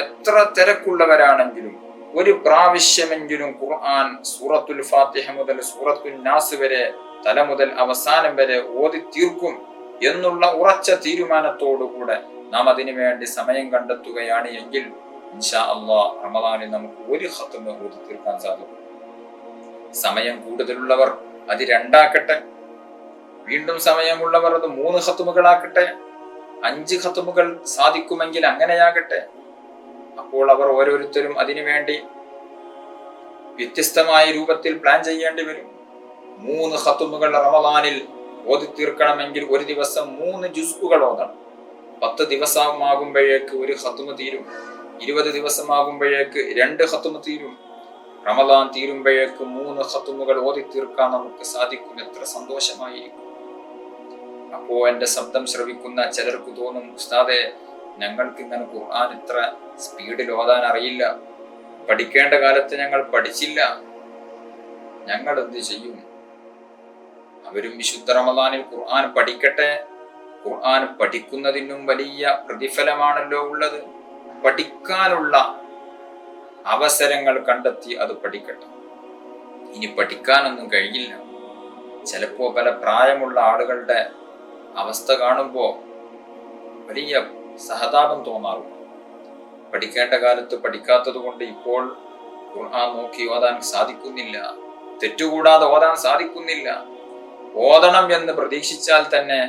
എത്ര തിരക്കുള്ളവരാണെങ്കിലും ഒരു പ്രാവശ്യമെങ്കിലും ഖുർആൻ സൂറത്തുൽ ഫാത്തിഹ മുതൽ സൂറത്തുൽ നാസ് വരെ തല മുതൽ അവസാനം വരെ ഓതി തീർക്കും എന്നുള്ള ഉറച്ച തീരുമാനത്തോടുകൂടെ നാം അതിനു വേണ്ടി സമയം കണ്ടെത്തുകയാണ് എങ്കിൽ ഇൻഷാ അല്ലാഹ് റമദാനിൽ നമുക്ക് ഒരു ഖത്മ് ഓതി തീർക്കാൻ സാധിക്കും. സമയം കൂടുതലുള്ളവർ അത് 2 ആക്കട്ടെ. വീണ്ടും സമയമുള്ളവർ അത് 3 ഖത്മുകളാക്കട്ടെ. 5 ഖത്മുകൾ സാധിക്കുമെങ്കിൽ അങ്ങനെയാകട്ടെ. അപ്പോൾ അവർ ഓരോരുത്തരും അതിനുവേണ്ടി വ്യത്യസ്തമായ രൂപത്തിൽ പ്ലാൻ ചെയ്യേണ്ടി വരും. 3 ഖത്മുകൾ റമദാനിൽ ഓതി തീർക്കണമെങ്കിൽ ഒരു ദിവസം 3 ജുസ്ഉകൾ ഓതണം. 10 ദിവസമാകുമ്പോഴേക്ക് ഒരു ഖത്മ് തീരും. 20 ദിവസമാകുമ്പോഴേക്ക് 2 ഖത്മ് തീരും. റമദാൻ തീരുമ്പോഴേക്ക് 3 ഖത്മുകൾ ഓതി തീർക്കാൻ നമുക്ക് സാധിക്കും. എത്ര സന്തോഷമായിരിക്കും. അപ്പോ എന്റെ ശബ്ദം ശ്രവിക്കുന്ന ചിലർക്ക് തോന്നും, ഉസ്താദേ, ഞങ്ങൾക്ക് ഇങ്ങനെ ഖുർആൻ ഇത്ര സ്പീഡിൽ ഓതാൻ അറിയില്ല, പഠിക്കേണ്ട കാലത്ത് ഞങ്ങൾ പഠിച്ചില്ല, ഞങ്ങൾ എന്ത് ചെയ്യും? അവരും വിശുദ്ധ റമദാനിൽ ഖുർആൻ പഠിക്കട്ടെ. ഖുർആൻ പഠിക്കുന്നതിനും വലിയ പ്രതിഫലമാണല്ലോ ഉള്ളത്. പഠിക്കാനുള്ള അവസരങ്ങൾ കണ്ടെത്തി അത് പഠിക്കട്ടെ. ഇനി പഠിക്കാനൊന്നും കഴിയില്ല. ചിലപ്പോ പല പ്രായമുള്ള ആളുകളുടെ അവസ്ഥ കാണുമ്പോൾ വലിയ സഹതാപം തോന്നാറുണ്ട്. പഠിക്കേണ്ട കാലത്ത് പഠിക്കാത്തത് കൊണ്ട് ഇപ്പോൾ ഖുർആൻ നോക്കി ഓതാൻ സാധിക്കുന്നില്ല, തെറ്റുകൂടാതെ ഓതാൻ സാധിക്കുന്നില്ല. ഓതണം എന്ന് പ്രതീക്ഷിച്ചാൽ തന്നെ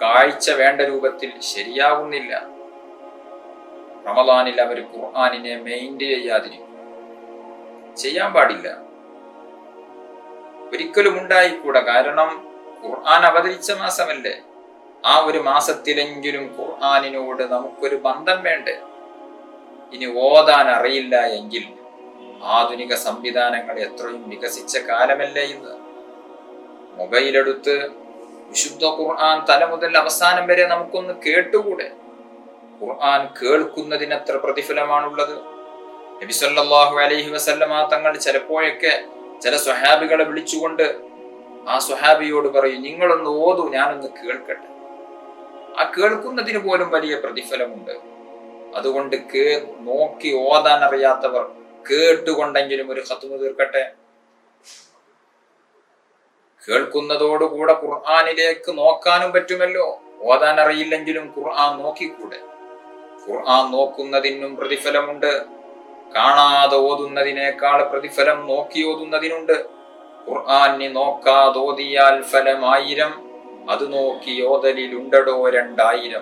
കാഴ്ച വേണ്ട രൂപത്തിൽ ശരിയാവുന്നില്ല. റമദാനിൽ അവർ ഖുർആനിനെ മെയിൻറ്റെയിൻ ചെയ്യാൻ പാടില്ല, ഒരിക്കലും ഉണ്ടായിക്കൂടാ. കാരണം ഖുർആൻ അവതരിച്ച മാസമല്ലേ. ആ ഒരു മാസത്തിലെങ്കിലും ഖുർആനിനോട് നമുക്കൊരു ബന്ധം വേണ്ടേ? ഇനി ഓതാൻ അറിയില്ല എങ്കിൽ ആധുനിക സംവിധാനങ്ങൾ എത്രയും വികസിച്ച കാലമല്ലേ ഇന്ന്. മൊബൈലെടുത്ത് വിശുദ്ധ ഖുർആൻ തല മുതൽ അവസാനം വരെ നമുക്കൊന്ന് കേട്ടുകൂടെ? ഖുർആൻ കേൾക്കുന്നതിന് എത്ര പ്രതിഫലമാണുള്ളത്. നബി സല്ലല്ലാഹു അലൈഹി വസല്ലമ തങ്ങൾ ചിലപ്പോഴൊക്കെ ചില സ്വഹാബികളെ വിളിച്ചുകൊണ്ട് ആ സ്വഹാബിയോട് പറയും, നിങ്ങളൊന്ന് ഓതു, ഞാനൊന്ന് കേൾക്കട്ടെ. ആ കേൾക്കുന്നതിന് പോലും വലിയ പ്രതിഫലമുണ്ട്. അതുകൊണ്ട് നോക്കി ഓതാൻ അറിയാത്തവർ കേട്ടുകൊണ്ടെങ്കിലും ഒരു ഖത്മ് തീർക്കട്ടെ. കേൾക്കുന്നതോടുകൂടെ ഖുർആനിലേക്ക് നോക്കാനും പറ്റുമല്ലോ. ഓതാൻ അറിയില്ലെങ്കിലും ഖുർആൻ നോക്കിക്കൂടെ? ഖുർആൻ നോക്കുന്നതിനും പ്രതിഫലമുണ്ട്. കാണാതെ ഓതുന്നതിനേക്കാൾ പ്രതിഫലം നോക്കി ഓതുന്നതിനുണ്ട്. ഖുർആനെ നോക്കാതോതിയാൽ ഫലം 1000, അത് നോക്കി ഓതലിലുണ്ടടോ 2000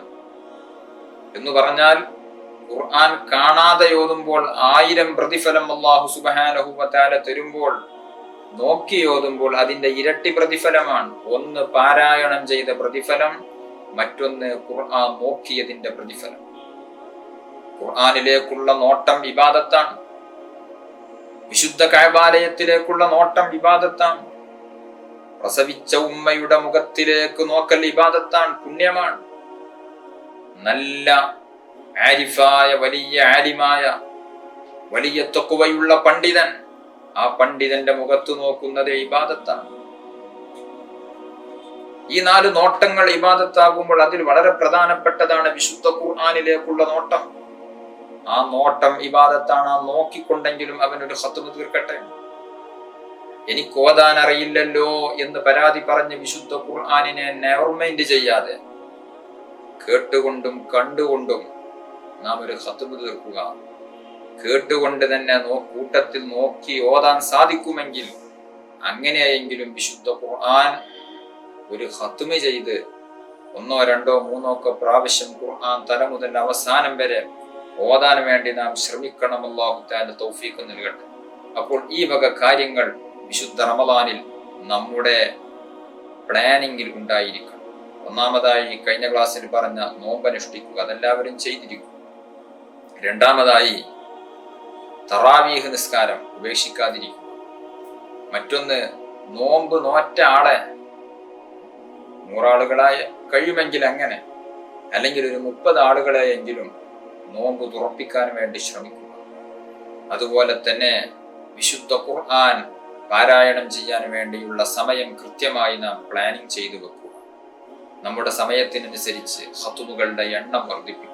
എന്ന് പറഞ്ഞാൽ ഖുർആൻ കാണാതെ ഓതുമ്പോൾ 1000 പ്രതിഫലം അല്ലാഹു സുബ്ഹാനഹു വ തആല തരുമ്പോൾ നോക്കി ഓതുമ്പോൾ അതിന്റെ ഇരട്ടി പ്രതിഫലമാണ്. ഒന്ന് പാരായണം ചെയ്ത പ്രതിഫലം, മറ്റൊന്ന് ഖുർആൻ നോക്കിയതിന്റെ പ്രതിഫലം. ഖുർആനിലേക്കുള്ള നോട്ടം ഇബാദത്താണ്. വിശുദ്ധ കഅബാലയത്തിലേക്കുള്ള നോട്ടം ഇബാദത്താണ്. പ്രസവിച്ച ഉമ്മയുടെ മുഖത്തിലേക്ക് നോക്കൽ ഇബാദത്താണ്, പുണ്യമാണ്. നല്ല ആരിഫായ, വലിയ ആലിമായ, വലിയ തഖ്വയുള്ള പണ്ഡിതൻ, ആ പണ്ഡിതന്റെ മുഖത്ത് നോക്കുന്നത് ഇബാദത്താണ്. ഈ 4 നോട്ടങ്ങൾ ഇബാദത്താകുമ്പോൾ അതിൽ വളരെ പ്രധാനപ്പെട്ടതാണ് വിശുദ്ധ ഖുർആനിലേക്കുള്ള നോട്ടം. ആ നോട്ടം ഇബാദത്താണ്. ആ നോക്കിക്കൊണ്ടെങ്കിലും അവനൊരു ഖത്മ് തീർക്കട്ടെ. എനിക്ക് ഓതാൻ അറിയില്ലല്ലോ എന്ന് പരാതി പറഞ്ഞ് വിശുദ്ധ ഖുർആനിനെ നെവർ മൈൻഡ് ചെയ്യാതെ കേട്ടുകൊണ്ടും കണ്ടുകൊണ്ടും നാം ഒരു ഖത്മ് തീർക്കുക. കേട്ടുകൊണ്ട് തന്നെ കൂട്ടത്തിൽ നോക്കി ഓതാൻ സാധിക്കുമെങ്കിൽ അങ്ങനെയെങ്കിലും വിശുദ്ധ ഖുർആൻ ഒരു ഖത്മ് ചെയ്ത് 1, 2, 3 പ്രാവശ്യം ഖുർആൻ തല മുതൽ അവസാനം വരെ ഓതാൻ വേണ്ടി നാം ശ്രമിക്കണം. അല്ലാഹു തആല തൗഫീഖ് നൽകട്ടെ. അപ്പോൾ ഈ വക കാര്യങ്ങൾ വിശുദ്ധ റമളാനിൽ നമ്മുടെ പ്ലാനിങ്ങിൽ ഉണ്ടായിരിക്കണം. ഒന്നാമതായി കഴിഞ്ഞ ക്ലാസ്സിൽ പറഞ്ഞ നോമ്പനുഷ്ഠിക്കുക, അതെല്ലാവരും ചെയ്തിരിക്കും. രണ്ടാമതായി തറാവീഹ് നിസ്കാരം ഉപേക്ഷിക്കാതിരിക്കുക. മറ്റൊന്ന്, നോമ്പ് നോറ്റ ആളെ 100 ആളുകളായ കഴിയുമെങ്കിൽ അങ്ങനെ, അല്ലെങ്കിൽ ഒരു 30 ആളുകളെയെങ്കിലും നോമ്പ് തുറപ്പിക്കാൻ വേണ്ടി ശ്രമിക്കുക. അതുപോലെ തന്നെ വിശുദ്ധ ഖുർആൻ പാരായണം ചെയ്യാൻ വേണ്ടിയുള്ള സമയം കൃത്യമായി നാം പ്ലാനിങ് ചെയ്തു വെക്കുക. നമ്മുടെ സമയത്തിനനുസരിച്ച് ഖത്മുകളുടെ എണ്ണം വർദ്ധിപ്പിക്കുക.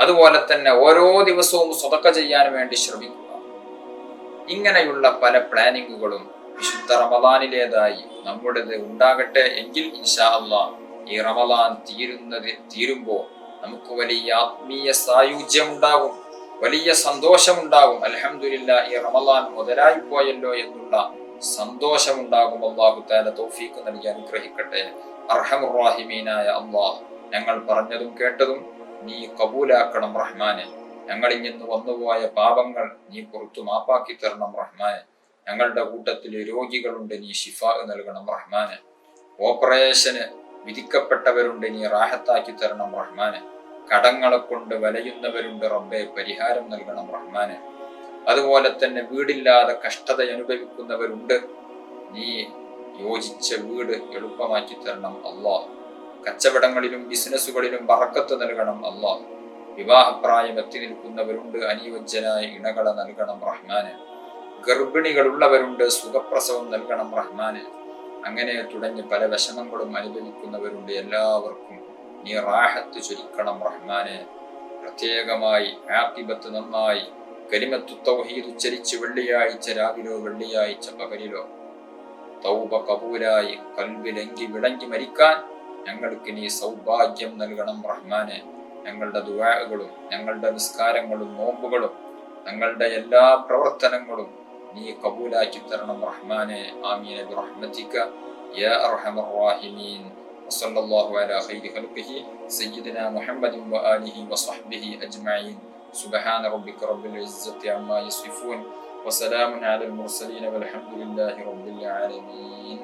അതുപോലെ തന്നെ ഓരോ ദിവസവും സ്വതക്ക ചെയ്യാൻ വേണ്ടി ശ്രമിക്കുക. ഇങ്ങനെയുള്ള പല പ്ലാനിങ്ങുകളും വിശുദ്ധ റമളാനിലേതായി നമ്മുടേത് ഉണ്ടാകട്ടെ. എങ്കിൽ ഇൻഷാ അല്ലാഹ് ഈ റമളാൻ തീരുമ്പോൾ നമുക്ക് വലിയ ആത്മീയ സായുജ്യം ഉണ്ടാകും, വലിയ സന്തോഷമുണ്ടാകും. അൽഹംദുലില്ലാഹ്, ഈ റമളാൻ മുതലായി പോയല്ലോ എന്നുള്ള സന്തോഷമുണ്ടാകും. അല്ലാഹു തആല തൗഫീഖ് നൽകി അനുഗ്രഹിക്കട്ടെ. അർഹമുർ റഹീമീനായ അല്ലാഹ്, ഞങ്ങൾ പറഞ്ഞതും കേട്ടതും നീ കബൂലാക്കണം റഹ്മാനെ. ഞങ്ങളിൽ നിന്ന് വന്നുപോയ പാപങ്ങൾ നീ പുറത്തു മാപ്പാക്കി തരണം റഹ്മാനെ. ഞങ്ങളുടെ കൂട്ടത്തിൽ രോഗികളുണ്ട്, നീ ശിഫാ നൽകണം റഹ്മാനെ. ഓപ്പറേഷന് വിധിക്കപ്പെട്ടവരുണ്ട്, നീ റാഹത്താക്കി തരണം റഹ്മാനെ. കടങ്ങളെ കൊണ്ട് വലയുന്നവരുണ്ട്, റബ്ബേ പരിഹാരം നൽകണം റഹ്മാനെ. അതുപോലെ തന്നെ വീടില്ലാതെ കഷ്ടത അനുഭവിക്കുന്നവരുണ്ട്, നീ യോജിച്ച വീട് എളുപ്പമാക്കി തരണം അല്ലാഹ്. കച്ചവടങ്ങളിലും ബിസിനസ്സുകളിലും ബറക്കത്ത് നൽകണം അല്ലാഹ്. വിവാഹപ്രായം എത്തി നിൽക്കുന്നവരുണ്ട്, അനുയോജ്യനായ ഇണകളെ നൽകണം റഹ്മാനെ. ഗർഭിണികളുള്ളവരുണ്ട്, സുഖപ്രസവം നൽകണം റഹ്മാനെ. അങ്ങനെ തുടങ്ങി പല വിഷമങ്ങളും അനുഭവിക്കുന്നവരുണ്ട്. എല്ലാവർക്കും നീ റാഹത്ത് ചൊരിക്കണം റഹ്മാനെ. പ്രത്യേകമായി ആഖിബത്ത് നന്നായി കലിമത്തു തൗഹീദ് ഉച്ചരിച്ച് വെള്ളിയാഴ്ച രാവിലോ വെള്ളിയാഴ്ച പകലിലോ തൗബ കബൂലായി കൽബിലെങ്കി വിളങ്ങി മരിക്കാൻ ഞങ്ങൾക്ക് നീ സൗഭാഗ്യം നൽകണം റഹ്മാനെ. ഞങ്ങളുടെ ദുആകളും ഞങ്ങളുടെ നിസ്കാരങ്ങളും നോമ്പുകളും ഞങ്ങളുടെ എല്ലാ പ്രവർത്തനങ്ങളും നീ കബൂലാക്കി തരണം റഹ്മാനെ. ആമീൻ ബിറഹ്മതിക യാ അർഹമർ റഹീമീൻ. വസല്ലല്ലാഹു അലാ ഖൈരി ഖൽഖിഹി സയ്യിദിനാ മുഹമ്മദിൻ വആലിഹി വസഹ്ബിഹി അജ്മഈൻ. സുബ്ഹാന റബ്ബിക റബ്ബിൽ ഇസ്സത്തി അമ്മാ യസിഫൂൻ വസലാമുൻ അലൽ മുർസലീൻ വൽഹംദുലില്ലാഹി റബ്ബിൽ ആലമീൻ.